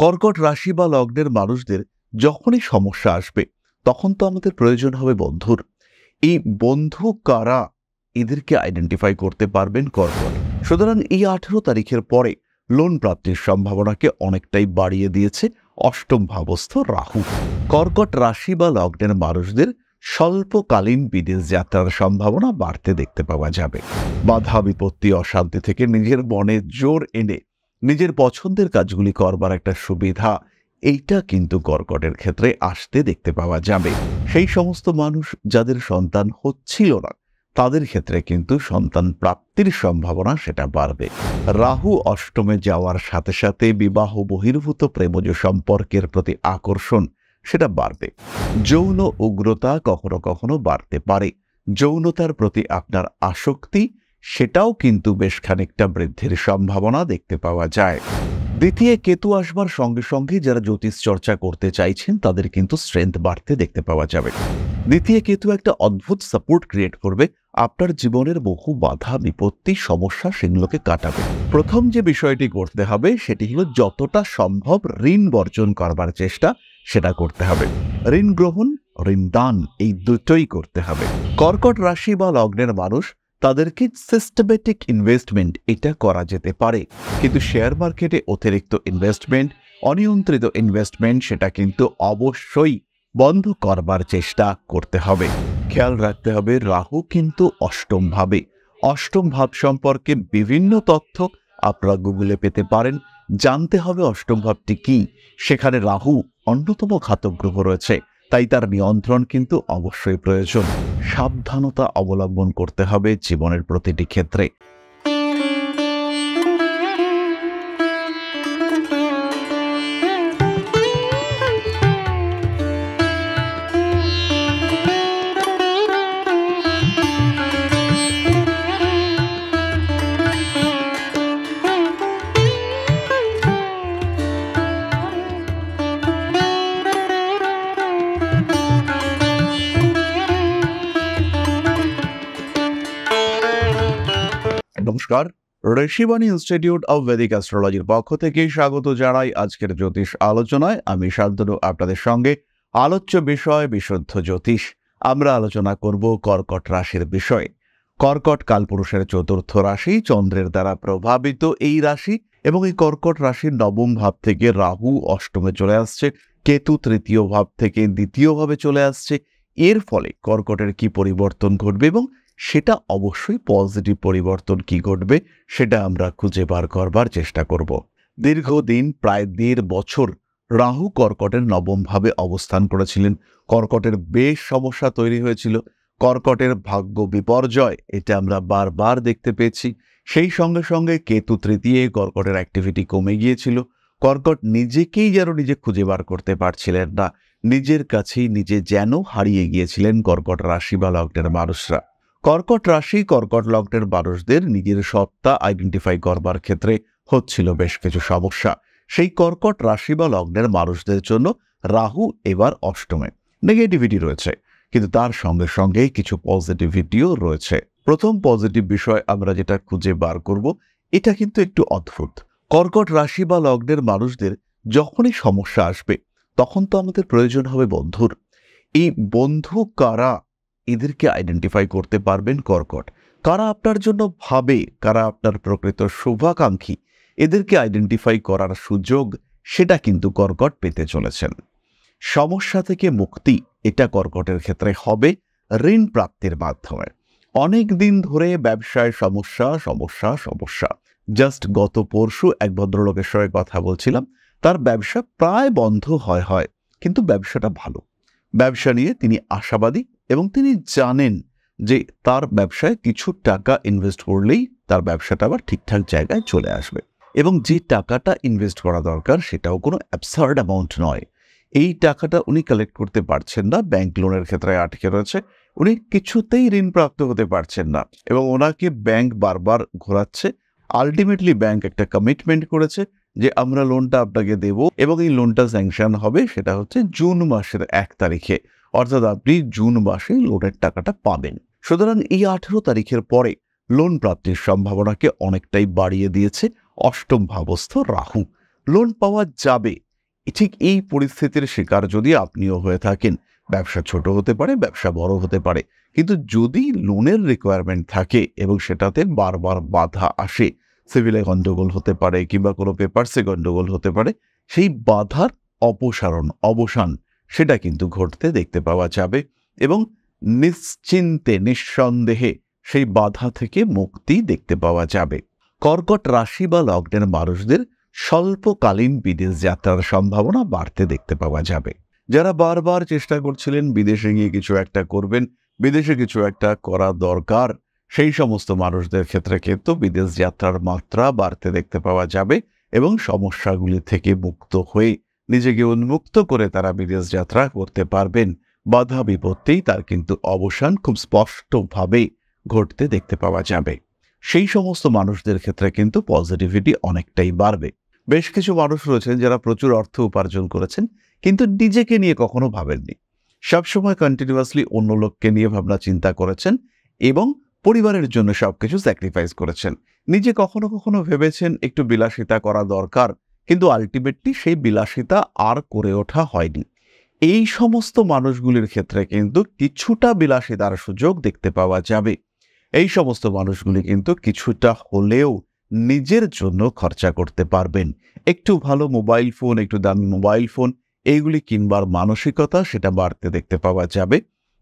কর্কট রাশি বা লগ্নের মানুষদের যখনই সমস্যা আসবে তখন তো আমাদের প্রয়োজন হবে বন্ধুর। এই বন্ধু কারা, এদেরকে আইডেন্টিফাই করতে পারবেন কর্কট। সুতরাং এই 18 তারিখের পরে লোন প্রাপ্তির সম্ভাবনাকে অনেকটাই বাড়িয়ে দিয়েছে অষ্টম ভাবস্থ রাহু। কর্কট রাশি বা লগ্নের মানুষদের স্বল্পকালীন বিদেশ যাত্রার সম্ভাবনা বাড়তে দেখতে পাওয়া যাবে। বাধা বিপত্তি অশান্তি থেকে নিজের মনে জোর এনে নিজের পছন্দের কাজগুলি করবার একটা সুবিধা, এইটা কিন্তু কর্কটের ক্ষেত্রে আসতে দেখতে পাওয়া যাবে। সেই সমস্ত মানুষ যাদের সন্তান হচ্ছিল না, তাদের ক্ষেত্রে কিন্তু সন্তান প্রাপ্তির সম্ভাবনা সেটা বাড়বে। রাহু অষ্টমে যাওয়ার সাথে সাথে বিবাহ বহির্ভূত প্রেমজ সম্পর্কের প্রতি আকর্ষণ সেটা বাড়বে। যৌন উগ্রতা কখনো কখনো বাড়তে পারে। যৌনতার প্রতি আপনার আসক্তি সেটাও কিন্তু বেশ খানিকটা বৃদ্ধির সম্ভাবনা দেখতে পাওয়া যায়। দ্বিতীয় কেতু আসবার সঙ্গে সঙ্গে যারা জ্যোতিষ চর্চা করতে চাইছেন তাদের কিন্তু স্ট্রেংথ বাড়তে দেখতে পাওয়া যাবে। দ্বিতীয় কেতু একটা অদ্ভুত সাপোর্ট ক্রিয়েট করবে, আপনার জীবনের বহু বাধা বিপত্তি সমস্যা সেগুলোকে কাটাবে। প্রথম যে বিষয়টি করতে হবে সেটি হলো যতটা সম্ভব ঋণ বর্জন করবার চেষ্টা সেটা করতে হবে। ঋণ গ্রহণ, ঋণ দান, এই দুটোই করতে হবে। কর্কট রাশি বা লগ্নের মানুষ তাদেরকে সিস্টেমেটিক ইনভেস্টমেন্ট এটা করা যেতে পারে, কিন্তু শেয়ার মার্কেটে অতিরিক্ত ইনভেস্টমেন্ট, অনিয়ন্ত্রিত ইনভেস্টমেন্ট সেটা কিন্তু অবশ্যই বন্ধ করবার চেষ্টা করতে হবে। খেয়াল রাখতে হবে রাহু কিন্তু অষ্টম ভাবে। অষ্টম ভাব সম্পর্কে বিভিন্ন তথ্য আপনারা গুগলে পেতে পারেন। জানতে হবে অষ্টম ভাবটি কি। সেখানে রাহু অন্যতম ঘাতক গ্রহ রয়েছে, তাই তার নিয়ন্ত্রণ কিন্তু অবশ্যই প্রয়োজন। সাবধানতা অবলম্বন করতে হবে জীবনের প্রতিটি ক্ষেত্রে। নমস্কার, ঋষিবাণী ইনস্টিটিউট অব ভেদিক অ্যাস্ট্রোলজির পক্ষ থেকে স্বাগত জানাই আজকের জ্যোতিষ আলোচনায়। আমি শান্তনু আপনাদের সঙ্গে। আলোচ্য বিষয় বিশুদ্ধ জ্যোতিষ। আমরা আলোচনা করব কর্কট রাশির বিষয়ে। কর্কট কালপুরুষের চতুর্থ রাশি, চন্দ্রের দ্বারা প্রভাবিত এই রাশি, এবং এই কর্কট রাশির নবম ভাব থেকে রাহু অষ্টমে চলে আসছে, কেতু তৃতীয় ভাব থেকে দ্বিতীয় ভাবে চলে আসছে। এর ফলে কর্কটের কি পরিবর্তন ঘটবে এবং সেটা অবশ্যই পজিটিভ পরিবর্তন কি ঘটবে সেটা আমরা খুঁজে বার করবার চেষ্টা করব। দীর্ঘদিন প্রায় 1.5 বছর রাহু কর্কটের নবম ভাবে অবস্থান করেছিলেন। কর্কটের বেশ সমস্যা তৈরি হয়েছিল। কর্কটের ভাগ্য বিপর্যয় এটা আমরা বারবার দেখতে পেয়েছি। সেই সঙ্গে সঙ্গে কেতু তৃতীয়, কর্কটের অ্যাক্টিভিটি কমে গিয়েছিল। কর্কট নিজেকেই যেন নিজে খুঁজে বার করতে পারছিলেন না। নিজের কাছেই নিজে যেন হারিয়ে গিয়েছিলেন কর্কট রাশি বা লগ্নের মানুষরা। কর্কট রাশি কর্কট লগ্নের মানুষদের নিজের সত্তা আইডেন্টিফাই করবার ক্ষেত্রে হচ্ছিল বেশ কিছু সমস্যা। সেই কর্কট রাশি বা লগ্নের মানুষদের জন্য রাহু এবার অষ্টমে। নেগেটিভিটি রয়েছে, কিন্তু তার সঙ্গে সঙ্গে কিছু পজিটিভিটিও রয়েছে। প্রথম পজিটিভ বিষয় আমরা যেটা খুঁজে বার করব, এটা কিন্তু একটু অদ্ভুত। কর্কট রাশি বা লগ্নের মানুষদের যখনই সমস্যা আসবে তখন তো আমাদের প্রয়োজন হবে বন্ধুর। এই বন্ধু কারা, এদেরকে আইডেন্টিফাই করতে পারবেন কর্কট। কারা আপনার জন্য ভাবে, কারা আপনার প্রকৃত শুভাকাঙ্ক্ষী, এদেরকে আইডেন্টিফাই করার সুযোগ সেটা কিন্তু কর্কট পেতে চলেছেন। সমস্যা থেকে মুক্তি এটা কর্কটের ক্ষেত্রে হবে ঋণ প্রাপ্তির মাধ্যমে। অনেক দিন ধরে ব্যবসায় সমস্যা সমস্যা সমস্যা। জাস্ট গত পরশু এক ভদ্রলোকের সঙ্গে কথা বলছিলাম, তার ব্যবসা প্রায় বন্ধ হয়, কিন্তু ব্যবসাটা ভালো। ব্যবসা নিয়ে তিনি আশাবাদী এবং তিনি জানেন যে তার ব্যবসায় কিছু টাকা ইনভেস্ট করলেই তার ব্যবসাটা আবার ঠিকঠাক জায়গায় চলে আসবে, এবং যে টাকাটা ইনভেস্ট করা দরকার সেটাও কোনো অ্যাবসার্ড অ্যামাউন্ট নয়। এই টাকাটা উনি কালেক্ট করতে পারছেন না, ব্যাংক লোনের ক্ষেত্রে আটকে রয়েছে। উনি কিছুতেই ঋণপ্রাপ্ত হতে পারছেন না এবং ওনাকে ব্যাংক বারবার ঘোরাচ্ছে। আলটিমেটলি ব্যাংক একটা কমিটমেন্ট করেছে যে আমরা লোনটা আপনাকে দেব, এবং এই লোনটা স্যাংশন হবে সেটা হচ্ছে জুন মাসের 1 তারিখে, অর্থাৎ আপনি জুন মাসে লোনের টাকাটা পাবেন। সুতরাং এই 18 তারিখের পরে লোন প্রাপ্তির সম্ভাবনাকে অনেকটাই বাড়িয়ে দিয়েছে অষ্টম ভাবস্থ রাহু। লোন পাওয়া যাবে, ঠিক এই পরিস্থিতির শিকার যদি আপনিও হয়ে থাকেন, ব্যবসা ছোট হতে পারে, ব্যবসা বড় হতে পারে, কিন্তু যদি লোনের রিকোয়ারমেন্ট থাকে এবং সেটাতে বারবার বাধা আসে, সিভিলে গন্ডগোল হতে পারে কিংবা কোনো পেপারসে গন্ডগোল হতে পারে, সেই বাধার অবসান সেটা কিন্তু ঘটতে দেখতে পাওয়া যাবে এবং নিশ্চিন্তে নিঃসন্দেহে সেই বাধা থেকে মুক্তি দেখতে পাওয়া যাবে। কর্কট রাশি বা লগ্নের মানুষদের স্বল্পকালীন বিদেশ যাত্রার সম্ভাবনা বাড়তে দেখতে পাওয়া যাবে। যারা বারবার চেষ্টা করছিলেন বিদেশে গিয়ে কিছু একটা করবেন, বিদেশে কিছু একটা করা দরকার, সেই সমস্ত মানুষদের ক্ষেত্রে কিন্তু বিদেশ যাত্রার মাত্রা বাড়তে দেখতে পাওয়া যাবে এবং সমস্যাগুলি থেকে মুক্ত হয়ে নিজেকে উন্মুক্ত করে তারা বিদেশ যাত্রা করতে পারবেন। বাধা বিপত্তি তার কিন্তু অবসান খুব স্পষ্টভাবে ঘটতে দেখতে পাওয়া যাবে। সেই সমস্ত মানুষদের ক্ষেত্রে কিন্তু পজিটিভিটি অনেকটাই বাড়বে। বেশ কিছু মানুষ রয়েছেন যারা প্রচুর অর্থ উপার্জন করেছেন কিন্তু নিজেকে নিয়ে কখনো ভাবেননি, সবসময় কন্টিনিউয়াসলি অন্য লোককে নিয়ে ভাবনা চিন্তা করেছেন এবং পরিবারের জন্য সবকিছু স্যাক্রিফাইস করেছেন। নিজে কখনো কখনো ভেবেছেন একটু বিলাসিতা করা দরকার, কিন্তু আলটিমেটলি সেই বিলাসিতা আর করে ওঠা হয়নি। এই সমস্ত মানুষগুলির ক্ষেত্রে কিন্তু কিছুটা বিলাসিতার সুযোগ দেখতে পাওয়া যাবে। এই সমস্ত মানুষগুলি কিন্তু কিছুটা হলেও নিজের জন্য খরচা করতে পারবেন। একটু ভালো মোবাইল ফোন, একটু দামি মোবাইল ফোন, এইগুলি কিনবার মানসিকতা সেটা বাড়তে দেখতে পাওয়া যাবে।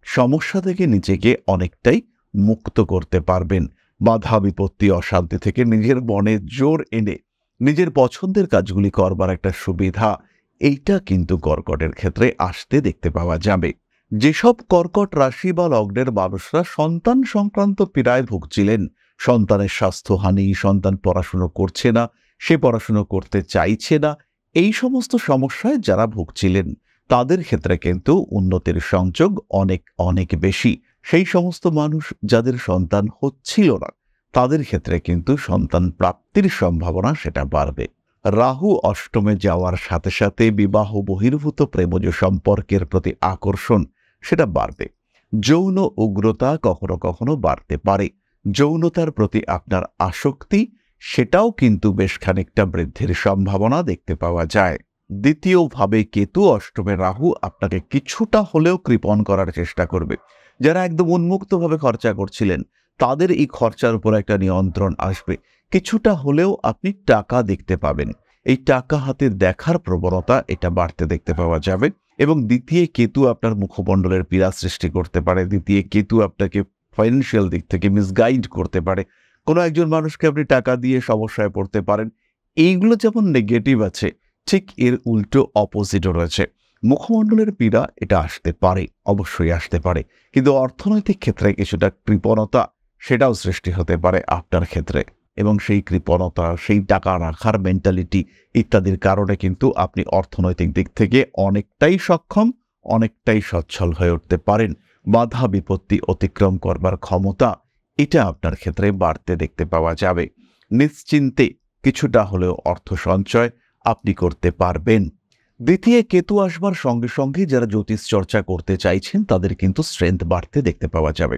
সমস্যা থেকে নিজেকে অনেকটাই মুক্ত করতে পারবেন। বাধা বিপত্তি অশান্তি থেকে নিজের মনে জোর এনে নিজের পছন্দের কাজগুলি করবার একটা সুবিধা, এইটা কিন্তু কর্কটের ক্ষেত্রে আসতে দেখতে পাওয়া যাবে। যেসব কর্কট রাশি বা লগ্নের মানুষরা সন্তান সংক্রান্ত পীড়ায় ভুগছিলেন, সন্তানের স্বাস্থ্যহানি, সন্তান পড়াশুনো করছে না, সে পড়াশুনো করতে চাইছে না, এই সমস্ত সমস্যায় যারা ভুগছিলেন তাদের ক্ষেত্রে কিন্তু উন্নতির সংযোগ অনেক অনেক বেশি। সেই সমস্ত মানুষ যাদের সন্তান হচ্ছিল না তাদের ক্ষেত্রে কিন্তু সন্তান প্রাপ্তির সম্ভাবনা সেটা বাড়বে। রাহু অষ্টমে যাওয়ার সাথে সাথে বিবাহ বহির্ভূত প্রেমজ সম্পর্কের প্রতি আকর্ষণ সেটা বাড়বে। যৌন উগ্রতা কখনো কখনো বাড়তে পারে। যৌনতার প্রতি আপনার আসক্তি সেটাও কিন্তু বেশ খানিকটা বৃদ্ধির সম্ভাবনা দেখতে পাওয়া যায়। দ্বিতীয়ভাবে কেতু অষ্টমে রাহু আপনাকে কিছুটা হলেও কৃপণ করার চেষ্টা করবে। যারা একদম উন্মুক্তভাবে খরচা করছিলেন তাদের এই খরচার উপর একটা নিয়ন্ত্রণ আসবে। কিছুটা হলেও আপনি টাকা দেখতে পাবেন। এই টাকা হাতে দেখার প্রবণতা এটা বাড়তে দেখতে পাওয়া যাবে এবং দ্বিতীয় কেতু আপনার মুখমণ্ডলের পীড়া সৃষ্টি করতে পারে। দ্বিতীয় কেতু আপনাকে ফাইন্যান্সিয়াল দিক থেকে মিসগাইড করতে পারে। কোনো একজন মানুষকে আপনি টাকা দিয়ে সমস্যায় পড়তে পারেন। এইগুলো যেমন নেগেটিভ আছে, ঠিক এর উল্টো অপোজিটও রয়েছে। মুখমণ্ডলের পীড়া এটা আসতে পারে, অবশ্যই আসতে পারে, কিন্তু অর্থনৈতিক ক্ষেত্রে কিছুটা কৃপণতা সেটাও সৃষ্টি হতে পারে আপনার ক্ষেত্রে এবং সেই কৃপণতা, সেই টাকা রাখার মেন্টালিটি ইত্যাদির কারণে কিন্তু আপনি অর্থনৈতিক দিক থেকে অনেকটাই সক্ষম, অনেকটাই সচ্ছল হয়ে উঠতে পারেন। বাধা বিপত্তি অতিক্রম করবার ক্ষমতা এটা আপনার ক্ষেত্রে বাড়তে দেখতে পাওয়া যাবে। নিশ্চিন্তে কিছুটা হলেও অর্থ সঞ্চয় আপনি করতে পারবেন। দ্বিতীয় কেতু আসবার সঙ্গে সঙ্গে যারা জ্যোতিষ চর্চা করতে চাইছেন তাদের কিন্তু স্ট্রেংথ বাড়তে দেখতে পাওয়া যাবে।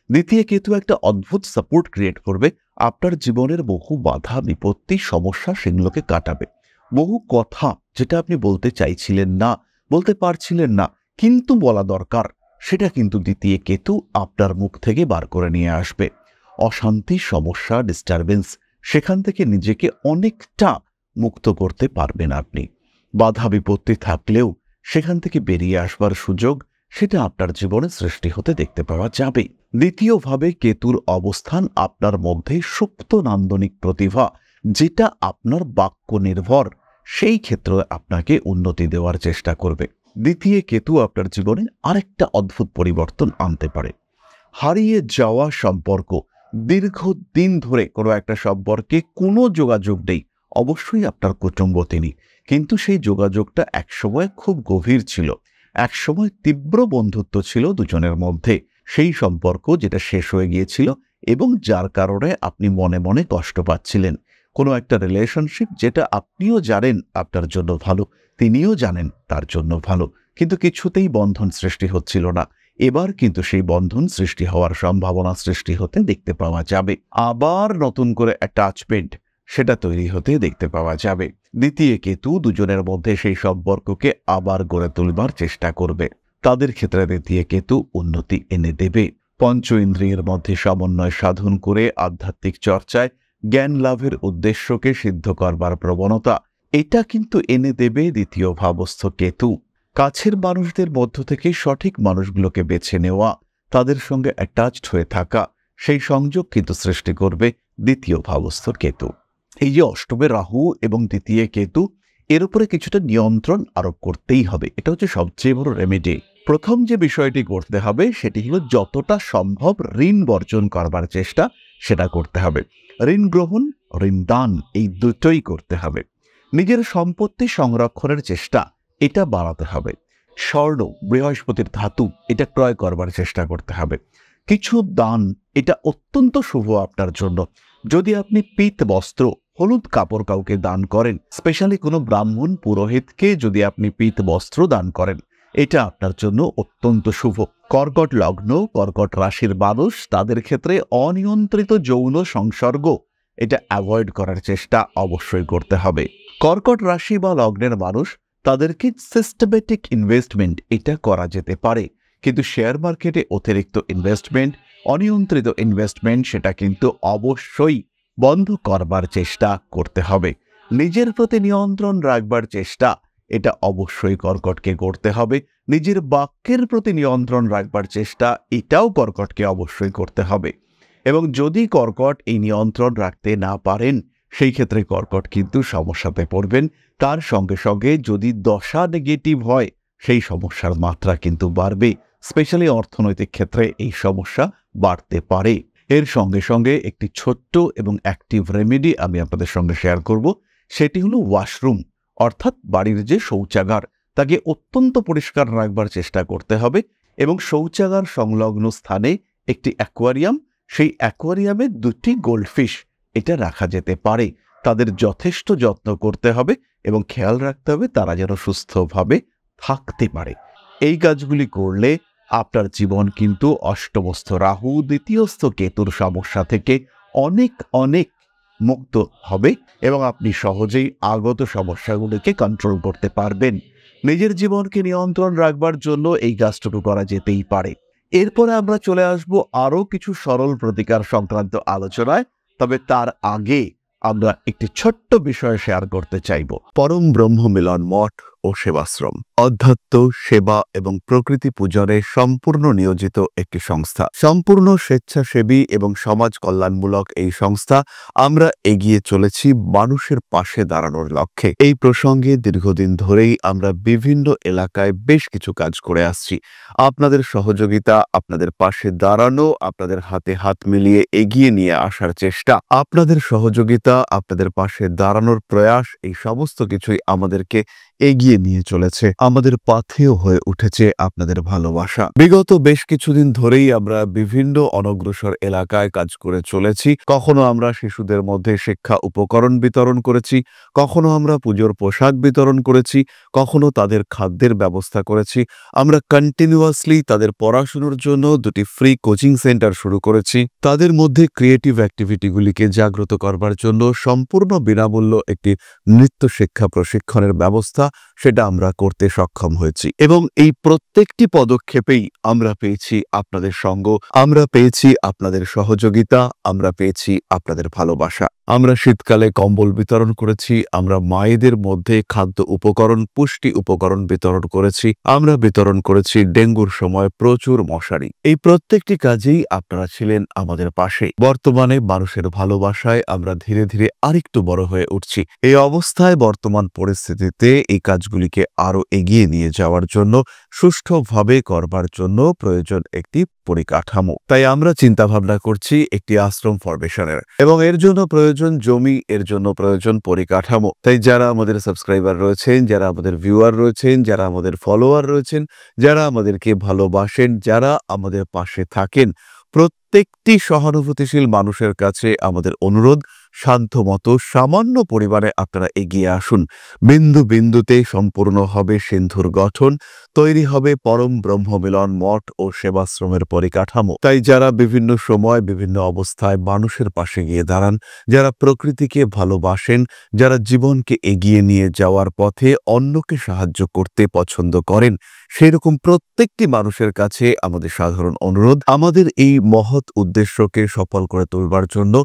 দ্বিতীয় কেতু একটা অদ্ভুত সাপোর্ট ক্রিয়েট করবে। আপনার জীবনের বহু বাধা বিপত্তি সমস্যা সেগুলোকে কাটাবে। বহু কথা যেটা আপনি বলতে চাইছিলেন না, বলতে পারছিলেন না, কিন্তু বলা দরকার, সেটা কিন্তু দ্বিতীয় কেতু আপনার মুখ থেকে বার করে নিয়ে আসবে। অশান্তি, সমস্যা, ডিস্টারবেন্স সেখান থেকে নিজেকে অনেকটা মুক্ত করতে পারবেন আপনি। বাধা বিপত্তি থাকলেও সেখান থেকে বেরিয়ে আসবার সুযোগ সেটা আপনার জীবনে সৃষ্টি হতে দেখতে পাওয়া যাবে। দ্বিতীয়ভাবে কেতুর অবস্থান আপনার মধ্যে সুপ্ত নান্দনিক প্রতিভা, যেটা আপনার বাক্য নির্ভর, সেই ক্ষেত্রে আপনাকে উন্নতি দেওয়ার চেষ্টা করবে। দ্বিতীয় কেতু আপনার জীবনে আরেকটা অদ্ভুত পরিবর্তন আনতে পারে। হারিয়ে যাওয়া সম্পর্ক, দীর্ঘদিন ধরে কোনো একটা সম্পর্কে কোনো যোগাযোগ নেই, অবশ্যই আপনার কুটুম্ব তিনি, কিন্তু সেই যোগাযোগটা একসময় খুব গভীর ছিল, একসময় তীব্র বন্ধুত্ব ছিল দুজনের মধ্যে। সেই সম্পর্ক যেটা শেষ হয়ে গিয়েছিল এবং যার কারণে আপনি মনে মনে কষ্ট পাচ্ছিলেন। কোনো একটা রিলেশনশিপ যেটা আপনিও জানেন আপনার জন্য ভালো, তিনিও জানেন তার জন্য ভালো, কিন্তু কিছুতেই বন্ধন সৃষ্টি হচ্ছিল না। এবার কিন্তু সেই বন্ধন সৃষ্টি হওয়ার সম্ভাবনা সৃষ্টি হতে দেখতে পাওয়া যাবে। আবার নতুন করে অ্যাটাচমেন্ট সেটা তৈরি হতে দেখতে পাওয়া যাবে। দ্বিতীয় কেতু দুজনের মধ্যে সেই সম্পর্ককে আবার গড়ে তুলবার চেষ্টা করবে। তাদের ক্ষেত্রে দ্বিতীয় কেতু উন্নতি এনে দেবে। পঞ্চ ইন্দ্রিয়ের মধ্যে সমন্বয় সাধন করে আধ্যাত্মিক চর্চায় জ্ঞান লাভের উদ্দেশ্যকে সিদ্ধ করবার প্রবণতা, এটা কিন্তু এনে দেবে দ্বিতীয় ভাবস্থ কেতু। কাছের মানুষদের মধ্য থেকে সঠিক মানুষগুলোকে বেছে নেওয়া, তাদের সঙ্গে অ্যাটাচড হয়ে থাকা, সেই সংযোগ কিন্তু সৃষ্টি করবে দ্বিতীয় ভাবস্থ কেতু। এই যে অষ্টমে রাহু এবং দ্বিতীয় কেতু, এর উপরে কিছুটা নিয়ন্ত্রণ আরোপ করতেই হবে। এটা হচ্ছে সবচেয়ে বড় রেমেডি। প্রথম যে বিষয়টি করতে হবে সেটি হলো যতটা সম্ভব ঋণ বর্জন করবার চেষ্টা সেটা করতে হবে। ঋণ গ্রহণ, ঋণ দান, এই দুটোই করতে হবে। নিজের সম্পত্তি সংরক্ষণের চেষ্টা এটা বাড়াতে হবে। স্বর্ণ, বৃহস্পতির ধাতু, এটা ক্রয় করবার চেষ্টা করতে হবে। কিছু দান, এটা অত্যন্ত শুভ আপনার জন্য। যদি আপনি পিত বস্ত্র, হলুদ কাপড় কাউকে দান করেন, স্পেশালি কোনো ব্রাহ্মণ পুরোহিতকে যদি আপনি পিত বস্ত্র দান করেন, এটা আপনার জন্য অত্যন্ত শুভ। কর্কট লগ্ন, কর্কট রাশির মানুষ, তাদের ক্ষেত্রে অনিয়ন্ত্রিত যৌন সংসর্গ এটা অ্যাভয়েড করার চেষ্টা অবশ্যই করতে হবে। কর্কট রাশি বা লগ্নের মানুষ, তাদেরকে সিস্টেমেটিক ইনভেস্টমেন্ট এটা করা যেতে পারে, কিন্তু শেয়ার মার্কেটে অতিরিক্ত ইনভেস্টমেন্ট, অনিয়ন্ত্রিত ইনভেস্টমেন্ট, সেটা কিন্তু অবশ্যই বন্ধ করবার চেষ্টা করতে হবে। নিজের প্রতি নিয়ন্ত্রণ রাখবার চেষ্টা এটা অবশ্যই কর্কটকে করতে হবে। নিজের বাক্যের প্রতি নিয়ন্ত্রণ রাখবার চেষ্টা এটাও কর্কটকে অবশ্যই করতে হবে। এবং যদি কর্কট এই নিয়ন্ত্রণ রাখতে না পারেন, সেই ক্ষেত্রে কর্কট কিন্তু সমস্যাতে পড়বেন। তার সঙ্গে সঙ্গে যদি দশা নেগেটিভ হয়, সেই সমস্যার মাত্রা কিন্তু বাড়বে। স্পেশালি অর্থনৈতিক ক্ষেত্রে এই সমস্যা বাড়তে পারে। এর সঙ্গে সঙ্গে একটি ছোট্ট এবং অ্যাক্টিভ রেমেডি আমি আপনাদের সঙ্গে শেয়ার করব। সেটি হলো ওয়াশরুম, অর্থাৎ বাড়ির যে শৌচাগার, তাকে অত্যন্ত পরিষ্কার রাখবার চেষ্টা করতে হবে। এবং শৌচাগার সংলগ্ন স্থানে একটি অ্যাকোয়ারিয়াম, সেই অ্যাকোয়ারিয়ামে 2টি গোল্ডফিশ এটা রাখা যেতে পারে। তাদের যথেষ্ট যত্ন করতে হবে এবং খেয়াল রাখতে হবে তারা যেন সুস্থভাবে থাকতে পারে। এই কাজগুলি করলে আপনার জীবন কিন্তু অষ্টমস্থ রাহু, দ্বিতীয়স্থ কেতুর সমস্যা থেকে অনেক অনেক মুক্ত হবে এবং আপনি সহজেই আগত সমস্যাগুলিকে কন্ট্রোল করতে পারবেন। নিজের জীবনকে নিয়ন্ত্রণ রাখবার জন্য এই কাজটুকু করা যেতেই পারে। এরপরে আমরা চলে আসব আরও কিছু সরল প্রতিকার সংক্রান্ত আলোচনায়। তবে তার আগে আমরা একটি ছোট্ট বিষয় শেয়ার করতে চাইব। পরম ব্রহ্ম মিলন মঠ ও সেবাশ্রম অধ্যাত্ম, সেবা এবং প্রকৃতি পূজনে সম্পূর্ণ নিয়োজিত একটি সংস্থা। সম্পূর্ণ স্বেচ্ছাসেবী এবং সমাজ কল্যাণমূলক এই সংস্থা আমরা এগিয়ে চলেছি মানুষের পাশে দাঁড়ানোর লক্ষ্যে। এই প্রসঙ্গে দীর্ঘদিন ধরেই আমরা বিভিন্ন এলাকায় বেশ কিছু কাজ করে আসছি। আপনাদের সহযোগিতা, আপনাদের পাশে দাঁড়ানো, আপনাদের হাতে হাত মিলিয়ে এগিয়ে নিয়ে আসার চেষ্টা, আপনাদের সহযোগিতা, আপনাদের পাশে দাঁড়ানোর প্রয়াস, এই সমস্ত কিছুই আমাদেরকে এগিয়ে নিয়ে চলেছে। আমাদের পাথেয় হয়ে উঠেছে আপনাদের ভালোবাসা। বিগত বেশ কিছুদিন ধরেই আমরা বিভিন্ন অনগ্রসর এলাকায় কাজ করে চলেছি। কখনো আমরা শিশুদের মধ্যে শিক্ষা উপকরণ বিতরণ করেছি, কখনো আমরা পুজোর পোশাক বিতরণ করেছি, কখনো তাদের খাদ্যের ব্যবস্থা করেছি। আমরা কন্টিনিউয়াসলি তাদের পড়াশোনার জন্য 2টি ফ্রি কোচিং সেন্টার শুরু করেছি। তাদের মধ্যে ক্রিয়েটিভ অ্যাক্টিভিটিগুলিকে জাগ্রত করবার জন্য সম্পূর্ণ বিনামূল্য একটি নৃত্য শিক্ষা প্রশিক্ষণের ব্যবস্থা সেটা আমরা করতে সক্ষম হয়েছি। এবং এই প্রত্যেকটি পদক্ষেপেই আমরা পেয়েছি আপনাদের সঙ্গ, আমরা পেয়েছি আপনাদের সহযোগিতা, আমরা পেয়েছি আপনাদের ভালোবাসা। আমরা শীতকালে কম্বল বিতরণ করেছি, আমরা মায়েদের মধ্যে খাদ্য উপকরণ, পুষ্টি উপকরণ বিতরণ করেছি, আমরা বিতরণ করেছি ডেঙ্গুর সময় প্রচুর মশারি। এই প্রত্যেকটি কাজেই আপনারা ছিলেন আমাদের পাশে। বর্তমানে মানুষের ভালোবাসায় আমরা ধীরে ধীরে আরেকটু বড় হয়ে উঠছি। এই অবস্থায় বর্তমান পরিস্থিতিতে এই কাজগুলিকে আরো এগিয়ে নিয়ে যাওয়ার জন্য, সুষ্ঠুভাবে করবার জন্য প্রয়োজন একটি পরিকাঠামো। তাই আমরা চিন্তা ভাবনা করছি একটি আশ্রম ফরমেশনের, এবং এর জন্য প্রয়োজন জমি, এর জন্য প্রয়োজন পরিকাঠামো। তাই যারা আমাদের সাবস্ক্রাইবার রয়েছেন, যারা আমাদের ভিউয়ার রয়েছেন, যারা আমাদের ফলোয়ার রয়েছেন, যারা আমাদেরকে ভালোবাসেন, যারা আমাদের পাশে থাকেন, প্রত্যেকটি সহানুভূতিশীল মানুষের কাছে আমাদের অনুরোধ, শান্তমতো সামান্য পরিমাণে আপনারা এগিয়ে আসুন। বিন্দু বিন্দুতে সম্পূর্ণ হবে সিন্ধুর গঠন, তৈরি হবে পরম ব্রহ্মমিলন মঠ ও সেবাশ্রমের পরিকাঠামো। তাই যারা বিভিন্ন সময় বিভিন্ন অবস্থায় মানুষের পাশে গিয়ে দাঁড়ান, যারা প্রকৃতিকে ভালোবাসেন, যারা জীবনকে এগিয়ে নিয়ে যাওয়ার পথে অন্যকে সাহায্য করতে পছন্দ করেন, সেরকম প্রত্যেকটি মানুষের কাছে আমাদের সাধারণ অনুরোধ, আমাদের এই মহৎ উদ্দেশ্যকে সফল করে তুলবার জন্য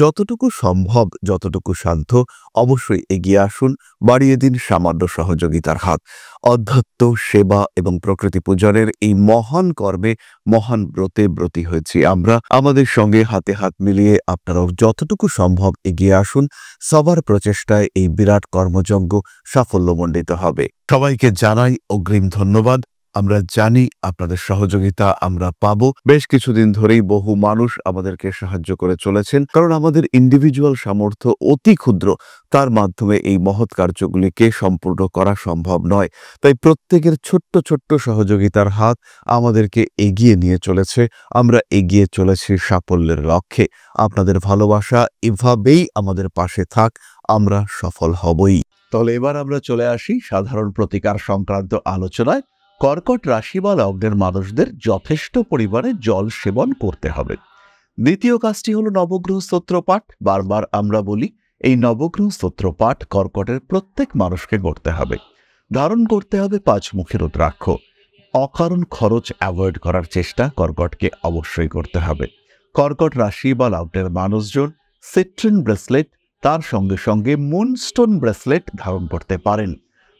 যতটুকু সম্ভব, যতটুকু সাধ্য অবশ্যই এগিয়ে আসুন, বাড়িয়ে দিন সামান্য সহযোগিতার হাত। অধ্যাত্ম, সেবা এবং প্রকৃতি পূজনের এই মহান কর্মে, মহান ব্রতে ব্রতী হয়েছি আমরা। আমাদের সঙ্গে হাতে হাত মিলিয়ে আপনারাও যতটুকু সম্ভব এগিয়ে আসুন। সবার প্রচেষ্টায় এই বিরাট কর্মযজ্ঞ সাফল্যমণ্ডিত হবে। সবাইকে জানাই অগ্রিম ধন্যবাদ। আমরা জানি আপনাদের সহযোগিতা আমরা পাবো। বেশ কিছুদিন ধরেই বহু মানুষ আমাদেরকে সাহায্য করে চলেছেন, কারণ আমাদের ইন্ডিভিজুয়াল সামর্থ্য অতি ক্ষুদ্র, তার মাধ্যমে এই মহৎ কার্যগুলিকে সম্পূর্ণ করা সম্ভব নয়। তাই প্রত্যেকের ছোট্ট ছোট্ট সহযোগিতার হাত আমাদেরকে এগিয়ে নিয়ে চলেছে। আমরা এগিয়ে চলেছি সাফল্যের লক্ষ্যে। আপনাদের ভালোবাসা এভাবেই আমাদের পাশে থাক, আমরা সফল হবই। তাহলে এবার আমরা চলে আসি সাধারণ প্রতিকার সংক্রান্ত আলোচনায়। কর্কট রাশি বা লগ্নের মানুষদের যথেষ্ট পরিমাণে জল সেবন করতে হবে। দ্বিতীয় কাজটি হলো নবগ্রহ স্তোত্র পাঠ। বারবার আমরা বলি, এই নবগ্রহ স্তোত্র পাঠ কর্কটের প্রত্যেক মানুষকে করতে হবে। ধারণ করতে হবে 5 মুখী রুদ্রাক্ষ। অকারণ খরচ অ্যাভয়েড করার চেষ্টা কর্কটকে অবশ্যই করতে হবে। কর্কট রাশি বা লগ্নের মানুষজন সিট্রিন ব্রেসলেট, তার সঙ্গে সঙ্গে মুনস্টোন ব্রেসলেট ধারণ করতে পারেন।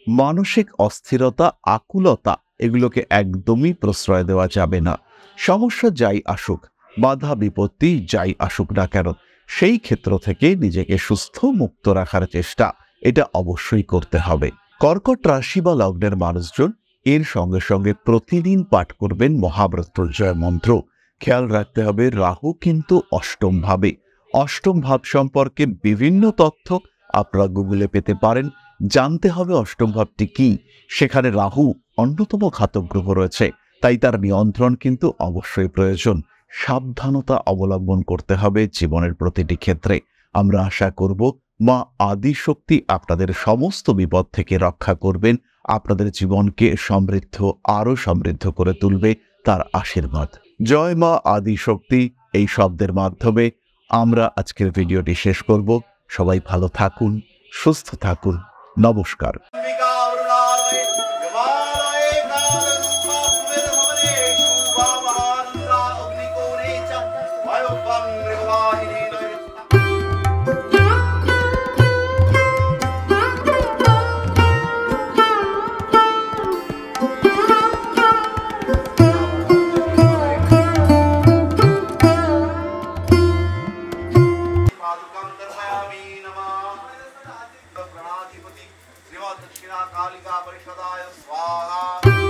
মানসিক অস্থিরতা, আকুলতা এগুলোকে একদমই প্রশ্রয় দেওয়া যাবে না। সমস্যা যাই আসুক, বাধা বিপত্তি যাই আসুক না কেন, সেই ক্ষেত্র থেকে নিজেকে সুস্থ মুক্ত রাখার চেষ্টা এটা অবশ্যই করতে হবে। কর্কট রাশি বা লগ্নের মানুষজন এর সঙ্গে সঙ্গে প্রতিদিন পাঠ করবেন মহামৃত্যুঞ্জয় মন্ত্র। খেয়াল রাখতে হবে, রাহু কিন্তু অষ্টম ভাবে। অষ্টম ভাব সম্পর্কে বিভিন্ন তথ্য আপনারা গুগলে পেতে পারেন। জানতে হবে অষ্টম ভাবটি কি। সেখানে রাহু অন্যতম ঘাতক গ্রহ রয়েছে, তাই তার নিয়ন্ত্রণ কিন্তু অবশ্যই প্রয়োজন। সাবধানতা অবলম্বন করতে হবে জীবনের প্রতিটি ক্ষেত্রে। আমরা আশা করব মা আদিশক্তি আপনাদের সমস্ত বিপদ থেকে রক্ষা করবেন, আপনাদের জীবনকে সমৃদ্ধ, আরো সমৃদ্ধ করে তুলবে তার আশীর্বাদ। জয় মা আদিশক্তি এই শব্দের মাধ্যমে আমরা আজকের ভিডিওটি শেষ করব। সবাই ভালো থাকুন, সুস্থ থাকুন। নমস্কার। दक्षिणा कालिका परिषदाय स्वाहा।